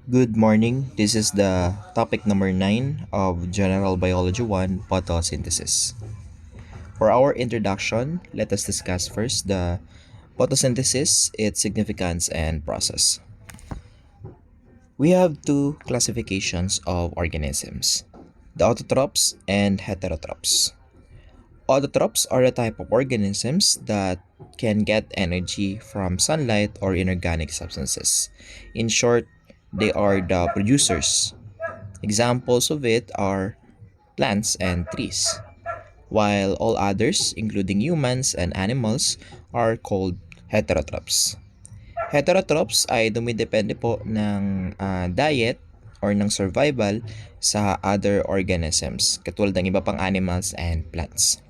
Good morning. This is the topic number 9 of General Biology 1 photosynthesis. For our introduction, let us discuss first the photosynthesis, its significance, and process. We have two classifications of organisms, the autotrophs and heterotrophs. Autotrophs are a type of organisms that can get energy from sunlight or inorganic substances. In short, they are the producers. Examples of it are plants and trees, while all others, including humans and animals, are called heterotrophs. Heterotrophs ay dumidepende po ng diet or ng survival sa other organisms, katulad ng iba pang animals and plants.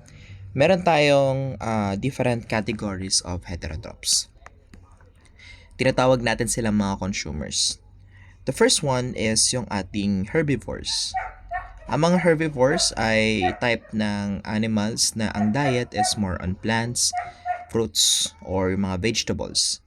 Meron tayong different categories of heterotrophs. Tinatawag natin silang mga consumers. The first one is yung ating herbivores. Ang mga herbivores ay type ng animals na ang diet is more on plants, fruits, or mga vegetables.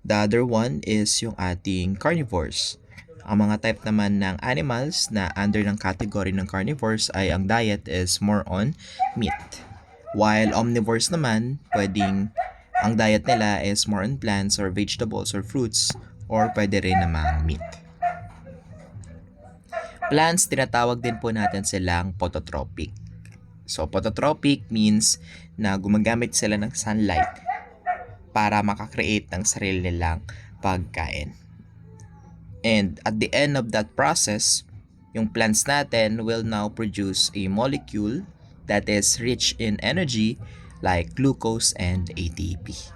The other one is yung ating carnivores. Ang mga type naman ng animals na under ng category ng carnivores ay ang diet is more on meat. While omnivores naman, pwedeng ang diet nila is more on plants or vegetables or fruits or pwede rin namang meat. Plants, tinatawag din po natin silang phototropic. So, phototropic means na gumagamit sila ng sunlight para makakreate ng sarili nilang pagkain. And at the end of that process, yung plants natin will now produce a molecule that is rich in energy like glucose and ATP.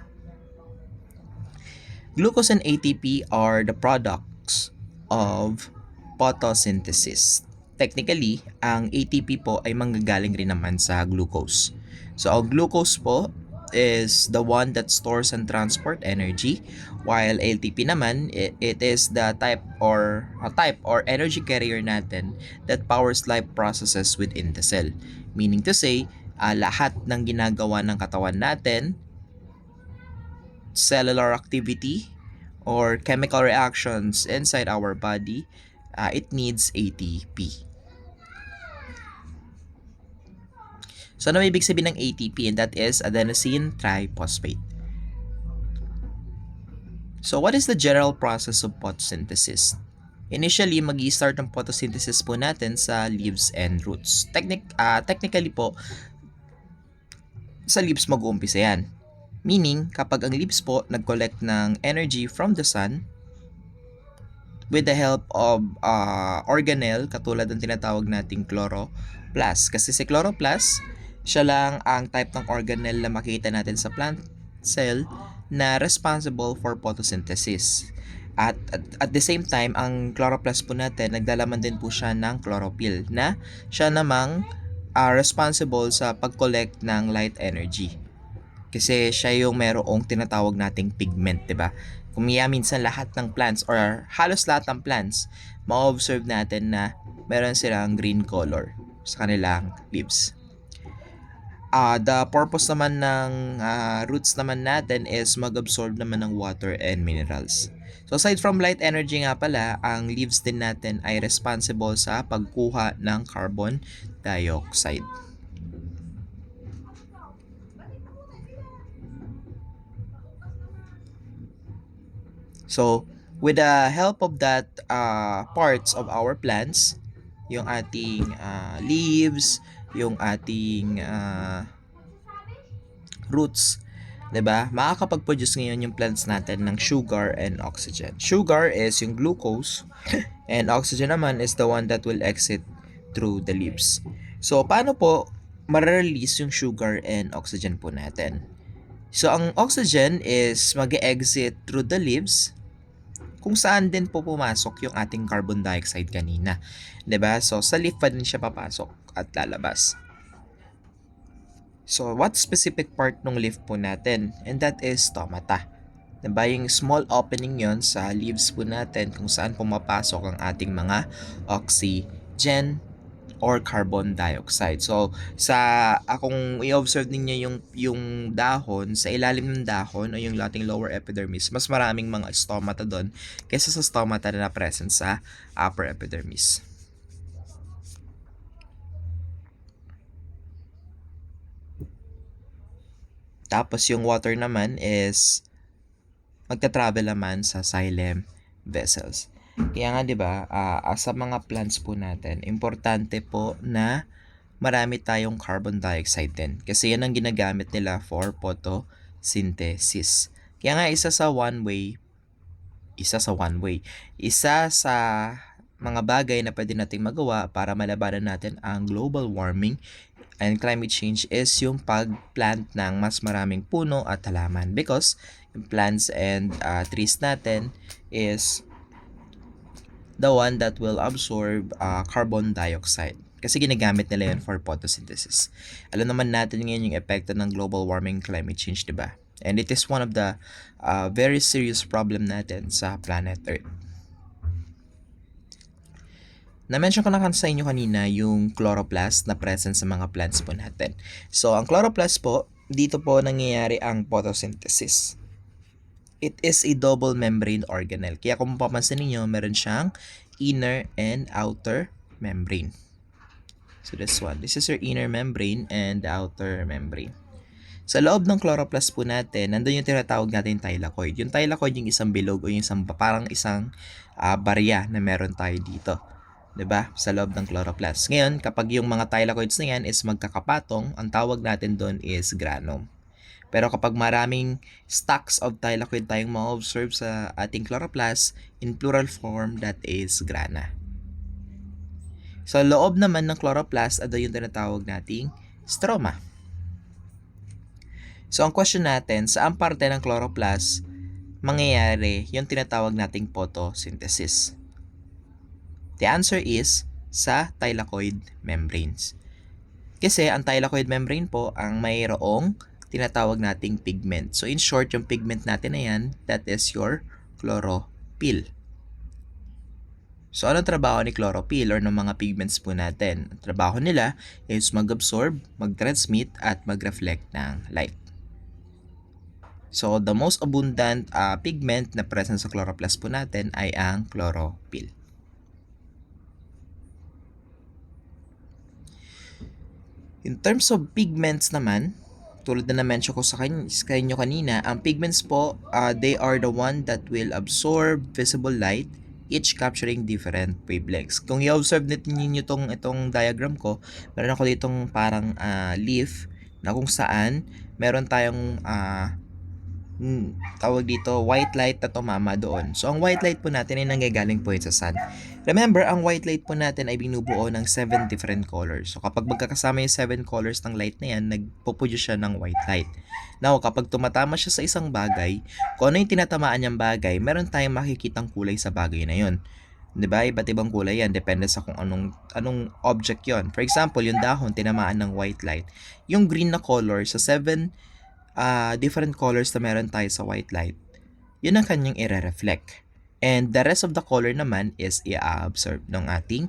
Glucose and ATP are the products of photosynthesis. Technically, ang ATP po ay manggagaling rin naman sa glucose. So, ang glucose po is the one that stores and transport energy, while ATP naman, it is the type or energy carrier natin that powers life processes within the cell. Meaning to say, lahat ng ginagawa ng katawan natin, cellular activity, or chemical reactions inside our body, it needs ATP. So, ano ibig sabihin ng ATP? And that is adenosine triphosphate. So, what is the general process of photosynthesis? Initially, mag-i-start ang photosynthesis po natin sa leaves and roots. Technically po, sa leaves mag-uumpisa yan. Meaning, kapag ang leaves po nag-collect ng energy from the sun, with the help of organelle, katulad ng tinatawag nating chloroplast. Kasi si chloroplast, siya lang ang type ng organelle na makita natin sa plant cell na responsible for photosynthesis. At the same time, ang chloroplast po natin, nagdalaman din po siya ng chlorophyll na siya namang responsible sa pag-collect ng light energy. Kasi siya yung merong tinatawag nating pigment, 'di ba? Kung minsan lahat ng plants or halos lahat ng plants, ma-observe natin na meron silang green color sa kanilang leaves. The purpose naman ng roots naman natin is mag-absorb naman ng water and minerals. So aside from light energy nga pala, ang leaves din natin ay responsible sa pagkuha ng carbon dioxide. So, with the help of that parts of our plants, yung ating leaves, yung ating roots, 'di ba? Makakapag-produce ngayon yung plants natin ng sugar and oxygen. Sugar is yung glucose and oxygen naman is the one that will exit through the leaves. So, paano po ma-release yung sugar and oxygen po natin? So, ang oxygen is mag-exit through the leaves kung saan din po pumasok yung ating carbon dioxide kanina. 'Di ba? So, sa leaf pa din siya papasok at lalabas. So, what specific part ng leaf po natin? And that is stomata. 'Di ba? Yung small opening yon sa leaves po natin kung saan pumapasok ang ating mga oxygen, or carbon dioxide. So, kung i-observe ninyo yung dahon, sa ilalim ng dahon o yung ating lower epidermis, mas maraming mga stomata doon kaysa sa stomata na present sa upper epidermis. Tapos yung water naman is magta-travel naman sa xylem vessels. Kaya nga 'di ba, sa mga plants po natin, importante po na marami tayong carbon dioxide din kasi yan ang ginagamit nila for photosynthesis. Kaya nga isa sa mga bagay na pwede nating magawa para malabanan natin ang global warming and climate change is yung pag-plant ng mas maraming puno at halaman because yung plants and trees natin is the one that will absorb carbon dioxide. Kasi ginagamit nila yun for photosynthesis. Alam naman natin ngayon yung epekto ng global warming climate change, di ba? And it is one of the very serious problem natin sa planet Earth. Na-mention ko na sa inyo kanina yung chloroplast na present sa mga plants po natin. So, ang chloroplast po, dito po nangyayari ang photosynthesis. It is a double membrane organelle. Kaya kung mapapansin niyo, meron siyang inner and outer membrane. So this one. This is your inner membrane and outer membrane. Sa loob ng chloroplast po natin, nandun yung tinatawag natin thylakoid. Yung thylakoid yung isang bilog o yung parang isang barya na meron tayo dito. 'Di ba? Sa loob ng chloroplast. Ngayon, kapag yung mga thylakoids na yan is magkakapatong, ang tawag natin doon is granum. Pero kapag maraming stacks of thylakoid tayong ma-observe sa ating chloroplast, in plural form, that is grana. So, loob naman ng chloroplast, ano yung tinatawag nating stroma. So, ang question natin, saan parte ng chloroplast mangyayari yung tinatawag nating photosynthesis? The answer is sa thylakoid membranes. Kasi ang thylakoid membrane po ang mayroong tinatawag nating pigment. So in short, yung pigment natin na yan, that is your chlorophyll. So anong trabaho ni chlorophyll or ng mga pigments po natin? Ang trabaho nila is mag-absorb, mag-transmit, at mag-reflect ng light. So the most abundant pigment na present sa chloroplast po natin ay ang chlorophyll. In terms of pigments naman, tulad na na-mention ko sa inyo kanina, ang pigments po, they are the one that will absorb visible light, each capturing different wavelengths. Kung i-observe ninyo itong diagram ko, meron ako ditong parang leaf na kung saan meron tayong tawag dito, white light na tumama doon. So, ang white light po natin ay nanggagaling po sa sun. Remember, ang white light po natin ay binubuo ng 7 different colors. So, kapag magkakasama yung 7 colors ng light na yan, nagpo-produce siya ng white light. Now, kapag tumatama siya sa isang bagay, kung ano yung tinatamaan niyang bagay, meron tayong makikitang kulay sa bagay na yun. 'Di ba? Iba't ibang kulay yan, depende sa kung anong object yon. For example, yung dahon tinamaan ng white light. Yung green na color sa 7 different colors na meron tayo sa white light, yun ang kanyang i-reflect. And the rest of the color naman is i-absorb ng ating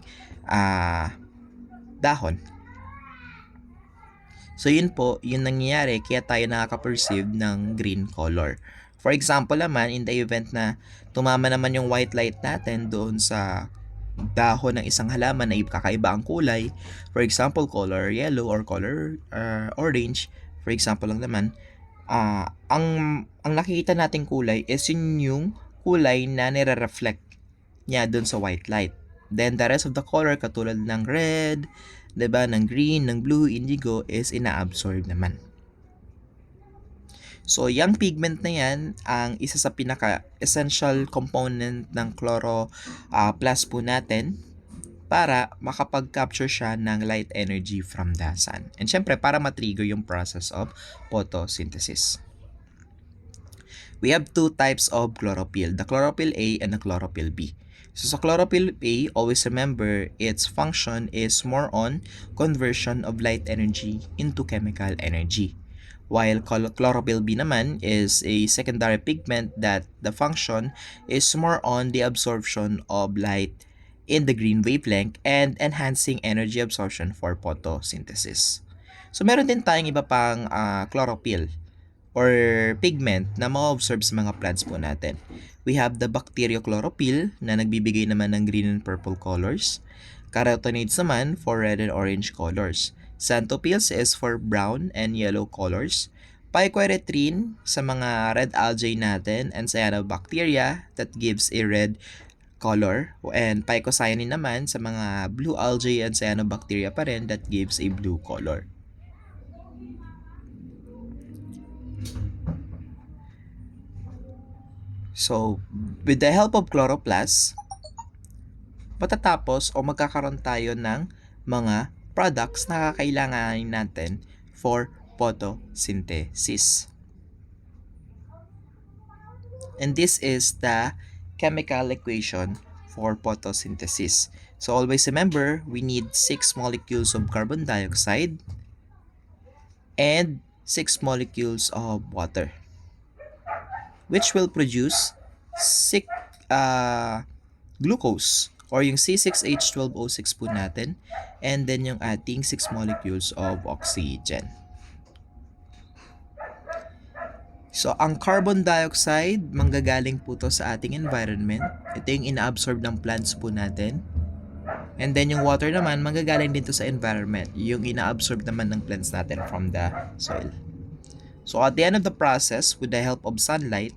dahon. So yun po, yun nangyayari kaya tayo nakaka-perceive ng green color. For example naman, in the event na tumama naman yung white light natin doon sa dahon ng isang halaman na kakaiba ang kulay, for example, color yellow or color orange, for example lang naman, ang nakikita nating kulay is yung kulay na nire-reflect niya doon sa white light. Then the rest of the color katulad ng red, 'di ba, ng green, ng blue, indigo is ina-absorb naman. So, yung pigment na yan, ang isa sa pinaka-essential component ng chloroplast po natin para makapag-capture siya ng light energy from the sun. And syempre, para matrigger yung process of photosynthesis. We have two types of chlorophyll, the chlorophyll A and the chlorophyll B. So sa chlorophyll A, always remember its function is more on conversion of light energy into chemical energy. While chlorophyll B naman is a secondary pigment that the function is more on the absorption of light in the green wavelength and enhancing energy absorption for photosynthesis. So meron din tayong iba pang chlorophyll or pigment na ma-observe sa mga plants po natin. We have the bacteriochlorophyll na nagbibigay naman ng green and purple colors. Carotenoids naman for red and orange colors. Xanthophylls is for brown and yellow colors. Picoerythrin sa mga red algae natin and cyanobacteria that gives a red color. And phycocyanin naman sa mga blue algae and cyanobacteria pa rin that gives a blue color. So, with the help of chloroplast, matatapos o magkakaroon tayo ng mga products na kakailanganin natin for photosynthesis. And this is the chemical equation for photosynthesis. So always remember, we need 6 molecules of carbon dioxide and 6 molecules of water, which will produce glucose or yung C6H12O6 po natin, and then yung ating 6 molecules of oxygen. So, ang carbon dioxide, manggagaling po to sa ating environment. Ito yung ina-absorb ng plants po natin. And then yung water naman, manggagaling din to sa environment. Yung ina-absorb naman ng plants natin from the soil. So, at the end of the process, with the help of sunlight,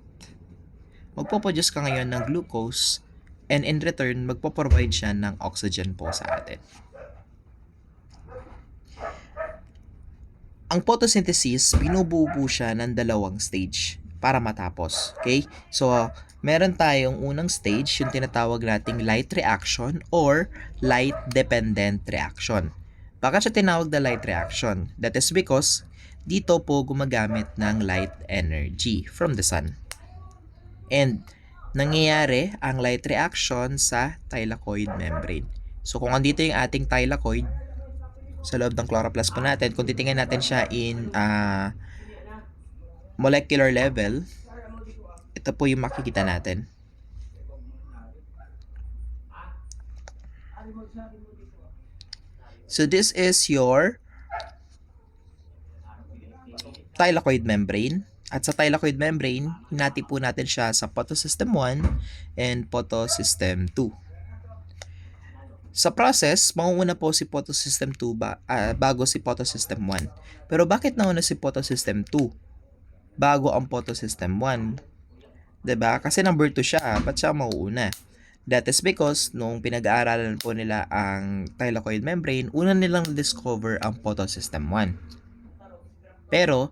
magpo-produce ka ngayon ng glucose, and in return, magpo-provide siya ng oxygen po sa atin. Ang photosynthesis, binubuo po siya ng dalawang stage para matapos. Okay? So, meron tayong unang stage, yung tinatawag nating light reaction or light-dependent reaction. Bakit siya tinawag na light reaction? That is because dito po gumagamit ng light energy from the sun. And nangyayari ang light reaction sa thylakoid membrane. So, kung andito yung ating thylakoid, sa loob ng chloroplast po natin, kung titingnan natin siya in molecular level, ito po yung makikita natin. So this is your thylakoid membrane. At sa thylakoid membrane, hinati po natin siya sa photosystem 1 and photosystem 2. Sa process, mangunguna po si photosystem 2 bago si photosystem 1. Pero bakit nauna si photosystem 2 bago ang photosystem 1? Diba? Kasi number 2 siya, ba't siya mauuna? That is because nung pinag-aaralan po nila ang thylakoid membrane, una nilang discover ang photosystem 1. Pero,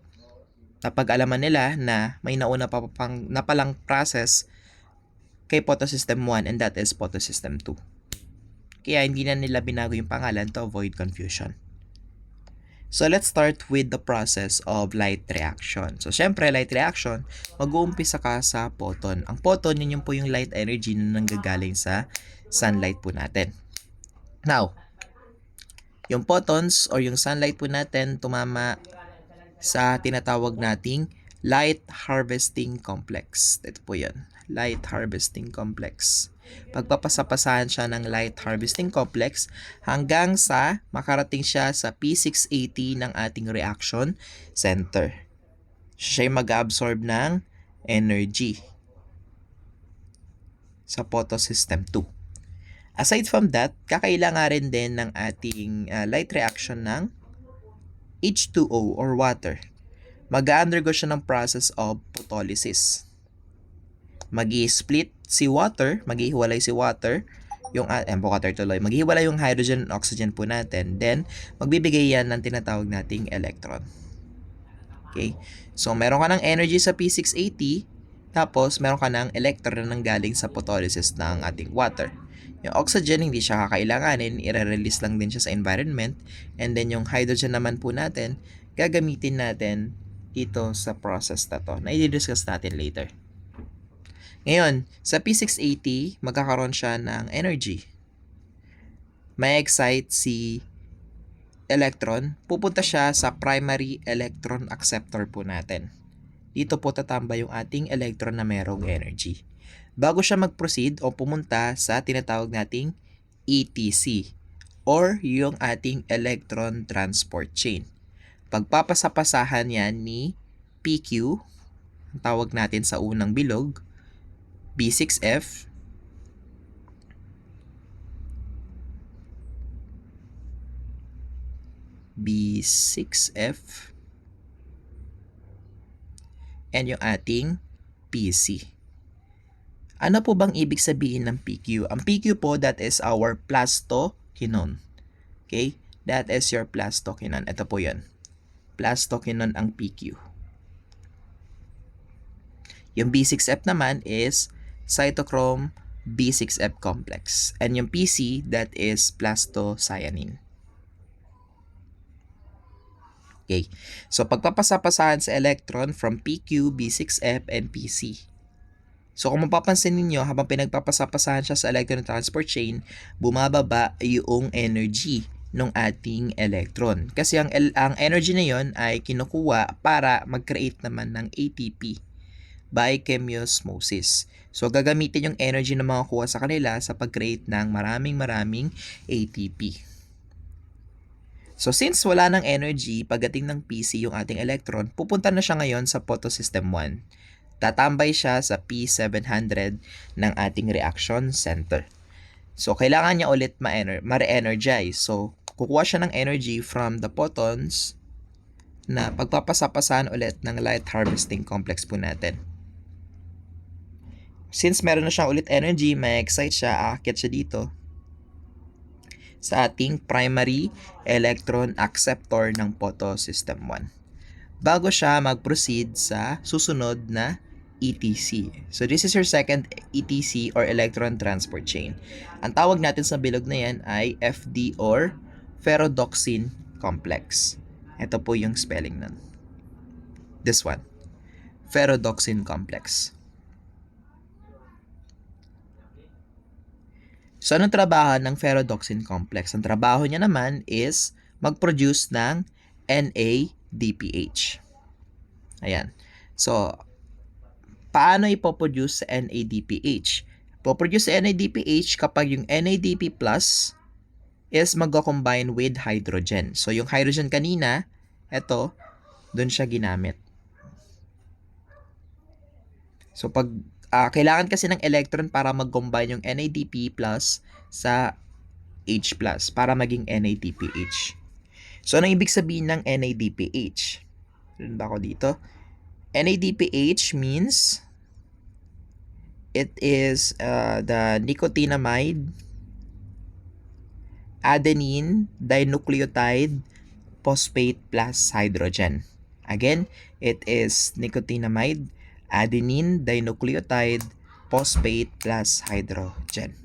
napag-alaman nila na may nauna na palang process kay photosystem 1 and that is photosystem 2. Kaya hindi na nila binago yung pangalan to avoid confusion. So let's start with the process of light reaction. So syempre, light reaction, mag-uumpisa ka sa photon. Ang photon, yun po yung light energy na nanggagaling sa sunlight po natin. Now, yung photons or yung sunlight po natin tumama sa tinatawag nating light harvesting complex. Ito po yan, light harvesting complex. Pagpapasapasahan siya ng light harvesting complex hanggang sa makarating siya sa P680 ng ating reaction center. Siya yung mag-absorb ng energy sa photosystem 2. Aside from that, kakailangan din ng ating light reaction ng H2O or water. Mag-undergo siya ng process of photolysis. Mag-i-split si water, maghihiwalay si water, maghihiwalay yung hydrogen and oxygen po natin, then magbibigay yan ng tinatawag nating electron. Okay? So, meron ka ng energy sa P680, tapos meron ka ng electron na nanggaling sa photolysis ng ating water. Yung oxygen, hindi siya kakailanganin, i-release lang din siya sa environment, and then yung hydrogen naman po natin, gagamitin natin dito sa process na to, na i-discuss natin later. Ngayon, sa P680, magkakaroon siya ng energy. May excite si electron, pupunta siya sa primary electron acceptor po natin. Dito po tatamba yung ating electron na merong energy. Bago siya mag-proceed o pumunta sa tinatawag nating ETC or yung ating electron transport chain. Pagpapasapasahan yan ni PQ, ang tawag natin sa unang bilog, B6F, B6F, and yung ating PC. Ano po bang ibig sabihin ng PQ? Ang PQ po, that is our plastoquinone. Okay? That is your plastoquinone. Ito po yun. Plastoquinone ang PQ. Yung B6F naman is cytochrome B6F complex. And yung PC, that is plastocyanine. Okay. So, pagpapasapasahan sa electron from PQ, B6F, and PC. So, kung mapapansin ninyo, habang pinagpapasapasahan siya sa electron transport chain, bumababa yung energy ng ating electron. Kasi ang energy na yon ay kinukuha para mag-create naman ng ATP by chemiosmosis. So, gagamitin yung energy na makukuha sa kanila sa pag-create ng maraming ATP. So, since wala ng energy pagdating ng PC yung ating electron, pupunta na siya ngayon sa photosystem 1. Tatambay siya sa P700 ng ating reaction center. So, kailangan niya ulit ma-re-energize. So, kukuha siya ng energy from the photons na pagpapasapasahan ulit ng light harvesting complex po natin. Since meron na siyang ulit energy, may excite siya, aakyat siya dito sa ating primary electron acceptor ng photosystem 1. Bago siya mag-proceed sa susunod na ETC. So, this is your second ETC or electron transport chain. Ang tawag natin sa bilog na yan ay FD or ferredoxin complex. Ito po yung spelling nun. This one. Ferredoxin complex. So, anong trabaho ng ferredoxin complex? Ang trabaho niya naman is mag-produce ng NADPH. Ayan. So, paano ipoproduce sa NADPH? Ipoproduce sa NADPH kapag yung NADP plus is mag-combine with hydrogen. So, yung hydrogen kanina, eto, dun siya ginamit. So, pag kailangan kasi ng electron para mag-combine yung NADP plus sa H plus para maging NADPH. So, anong ibig sabihin ng NADPH? Meron ba ako dito? NADPH means it is the nicotinamide adenine dinucleotide phosphate plus hydrogen. Again, it is nicotinamide adenine dinucleotide phosphate plus hydrogen.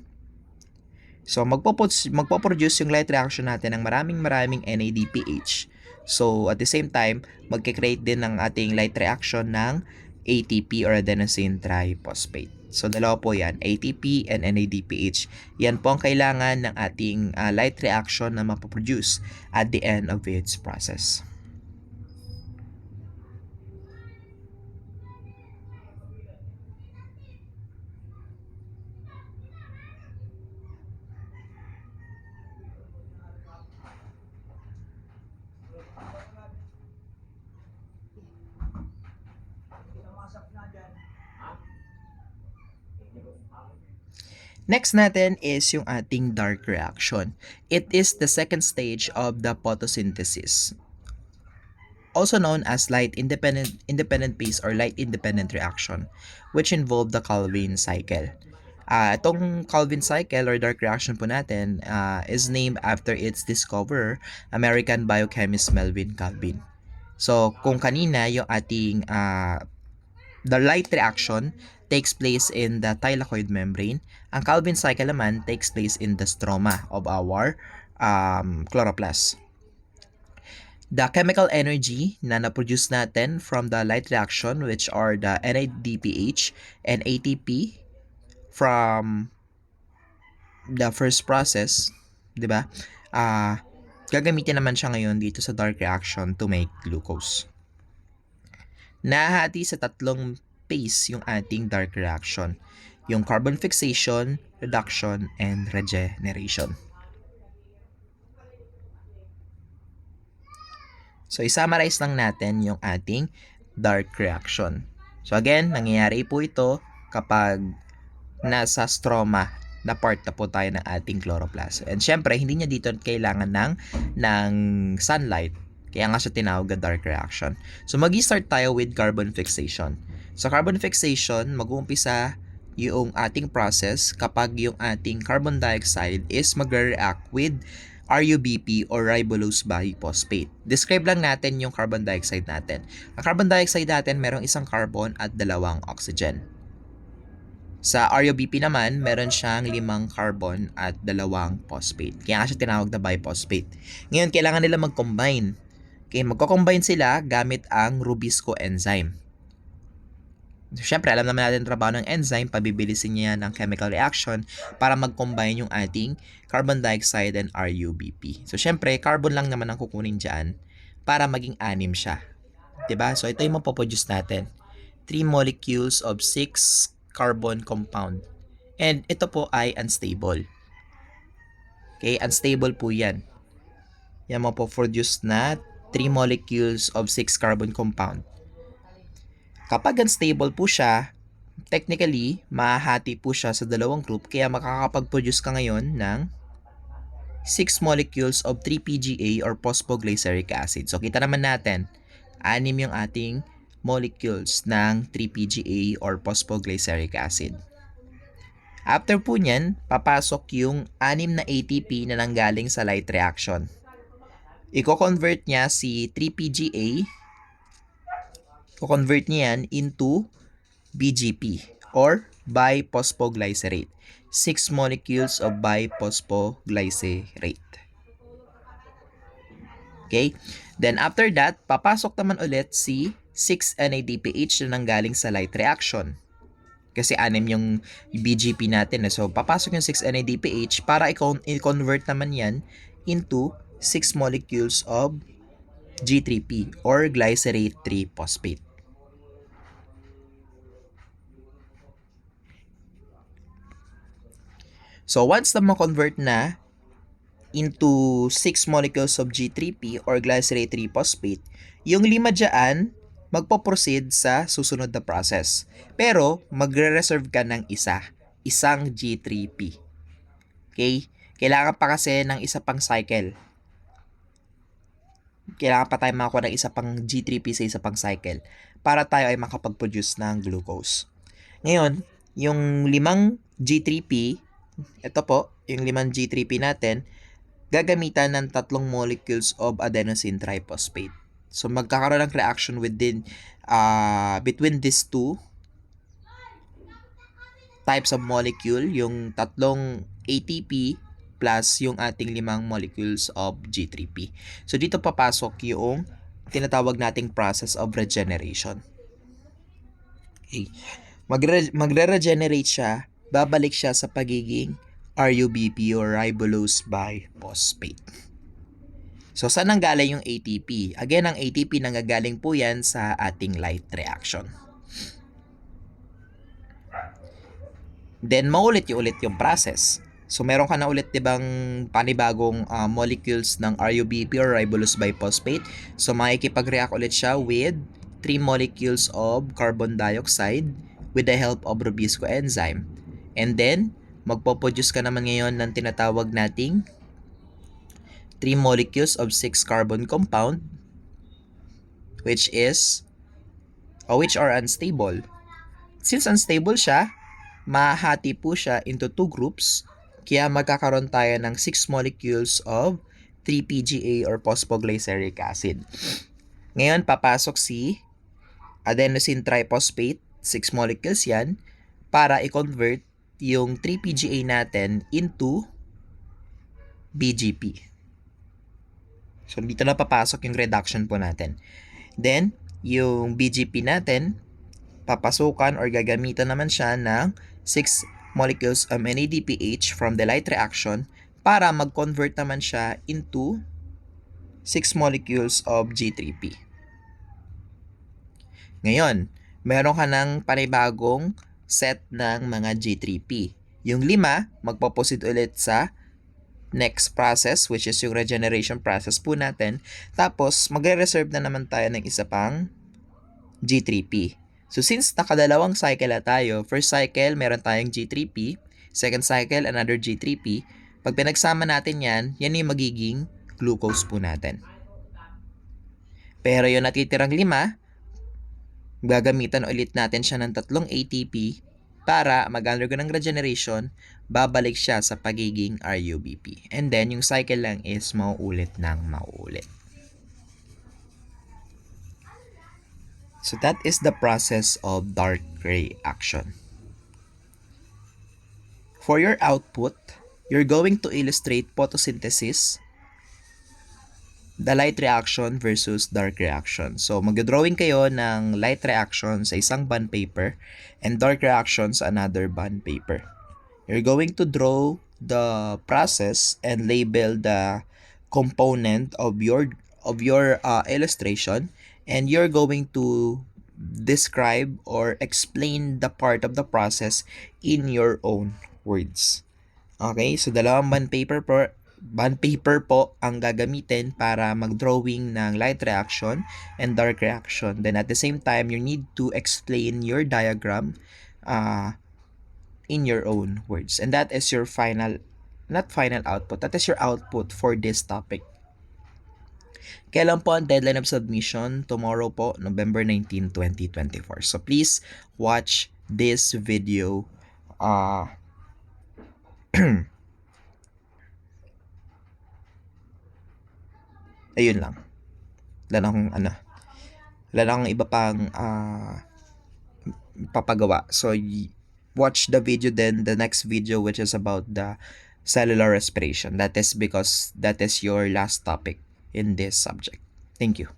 So, magpo-produce yung light reaction natin ng maraming NADPH. So, at the same time, magkikreate din ng ating light reaction ng ATP or adenosine triphosphate. So, dalawa po yan, ATP and NADPH. Yan po ang kailangan ng ating light reaction na mapoproduce at the end of its process. Next natin is yung ating dark reaction. It is the second stage of the photosynthesis, also known as light independent phase or light independent reaction, which involve the Calvin cycle. Itong Calvin cycle or dark reaction po natin is named after its discoverer, American biochemist Melvin Calvin. So, kung kanina yung ating the light reaction takes place in the thylakoid membrane, ang Calvin cycle naman takes place in the stroma of our chloroplast. The chemical energy na na-produce natin from the light reaction, which are the NADPH and ATP from the first process, di ba? Gagamitin naman siya ngayon dito sa dark reaction to make glucose. Nahati sa tatlong phase yung ating dark reaction. yung carbon fixation, reduction, and regeneration. So, i-summarize lang natin yung ating dark reaction. So, again, nangyayari po ito kapag nasa stroma na part na po tayo ng ating chloroplast. And syempre, hindi niya dito kailangan ng sunlight. Kaya nga siya tinawag na dark reaction. So, mag-start tayo with carbon fixation. So, carbon fixation, mag-uumpisa yung ating process kapag yung ating carbon dioxide is magre-react with RUBP or ribulose biphosphate. Describe lang natin yung carbon dioxide natin. Ang carbon dioxide natin, merong isang carbon at dalawang oxygen. Sa RUBP naman, meron siyang 5 carbon at 2 phosphate. Kaya nga siya tinawag na biphosphate. Ngayon, kailangan nila mag-combine. Okay, magko-combine sila gamit ang Rubisco enzyme. Siyempre, alam naman natin trabaho ng enzyme, pabibilisin niya ng chemical reaction para mag-combine yung ating carbon dioxide and RUBP. So, siyempre, carbon lang naman ang kukunin dyan para maging 6 siya. Diba? So, ito yung mapoproduce natin. 3 molecules of 6 carbon compound. And ito po ay unstable. Okay, unstable po yan. Yan mapoproduce na 3 molecules of 6 carbon compound. Kapag unstable po siya, technically, mahahati po siya sa dalawang group kaya makakapag-produce ka ngayon ng 6 molecules of 3-PGA or phosphoglyceric acid. So, kita naman natin, 6 yung ating molecules ng 3-PGA or phosphoglyceric acid. After po niyan, papasok yung 6 na ATP na nanggaling sa light reaction. Iko-convert niya si 3-PGA, i-convert niya yan into BGP or biphosphoglycerate. 6 molecules of biphosphoglycerate. Okay? Then after that, papasok naman ulit si 6-NADPH na nanggaling sa light reaction. Kasi 6 yung BGP natin. So, papasok yung 6-NADPH para i-convert naman yan into 6 molecules of G3P or glycerate 3-phosphate. So, once na ma-convert na into 6 molecules of G3P or glycerate 3-phosphate, yung 5 dyan, magpo-proceed sa susunod na process. Pero, magre-reserve ka ng isang G3P. Okay? Kailangan pa kasi ng isa pang cycle. Kailangan pa tayo makakuha ng isa pang G3P sa isa pang cycle para tayo ay makapag-produce ng glucose. Ngayon, yung 5 G3P, ito po, yung 5 G3P natin, gagamitan ng 3 molecules of adenosine triphosphate. So, magkakaroon ng reaction between these two types of molecule, yung 3 ATP plus yung ating 5 molecules of G3P. So, dito papasok yung tinatawag nating process of regeneration. Okay. Magre-regenerate siya, babalik siya sa pagiging RUBP or ribulose biphosphate. So, saan nanggaling yung ATP? Again, ang ATP nanggagaling po yan sa ating light reaction. Then, maulit yung process. So, meron ka na ulit dibang panibagong molecules ng RUBP or ribulose biphosphate. So, makikipag-react ulit siya with 3 molecules of carbon dioxide with the help of Rubisco enzyme. And then, magpo-produce ka naman ngayon ng tinatawag nating 3 molecules of 6 carbon compound which are unstable. Since unstable siya, mahati po siya into 2 groups kaya magkakaroon tayo ng 6 molecules of 3-PGA or phosphoglyceric acid. Ngayon, papasok si adenosine triphosphate, 6 molecules yan, para i-convert yung 3-PGA natin into BGP. So, dito na papasok yung reduction po natin. Then, yung BGP natin, papasukan or gagamitan naman siya ng 6 molecules of NADPH from the light reaction para mag-convert naman siya into 6 molecules of G3P. Ngayon, meron ka ng panibagong set ng mga G3P. Yung 5, magpo-proceed ulit sa next process, which is yung regeneration process po natin. Tapos, magre-reserve na naman tayo ng isa pang G3P. So, since nakadalawang cycle na tayo, first cycle, meron tayong G3P. Second cycle, another G3P. Pag pinagsama natin yan yung magiging glucose po natin. Pero yung natitirang 5, gagamitan ulit natin siya ng 3 ATP para mag-undergo ng regeneration, babalik siya sa pagiging RUBP. And then, yung cycle lang is mauulit ng mauulit. So, that is the process of dark reaction. For your output, you're going to illustrate photosynthesis, the light reaction versus dark reaction. So, mag-drawing kayo ng light reaction sa isang bond paper and dark reaction sa another bond paper. You're going to draw the process and label the component of your illustration, and you're going to describe or explain the part of the process in your own words. Okay, so dalawang bond paper po ang gagamitin para mag-drawing ng light reaction and dark reaction. Then at the same time, you need to explain your diagram in your own words. And that is your not final output, that is your output for this topic. Kailan po ang deadline of submission? Tomorrow po, November 19, 2024. So please watch this video. Ayun lang. Wala na akong iba pang papagawa. So, watch the video then, the next video, which is about the cellular respiration. That is because that is your last topic in this subject. Thank you.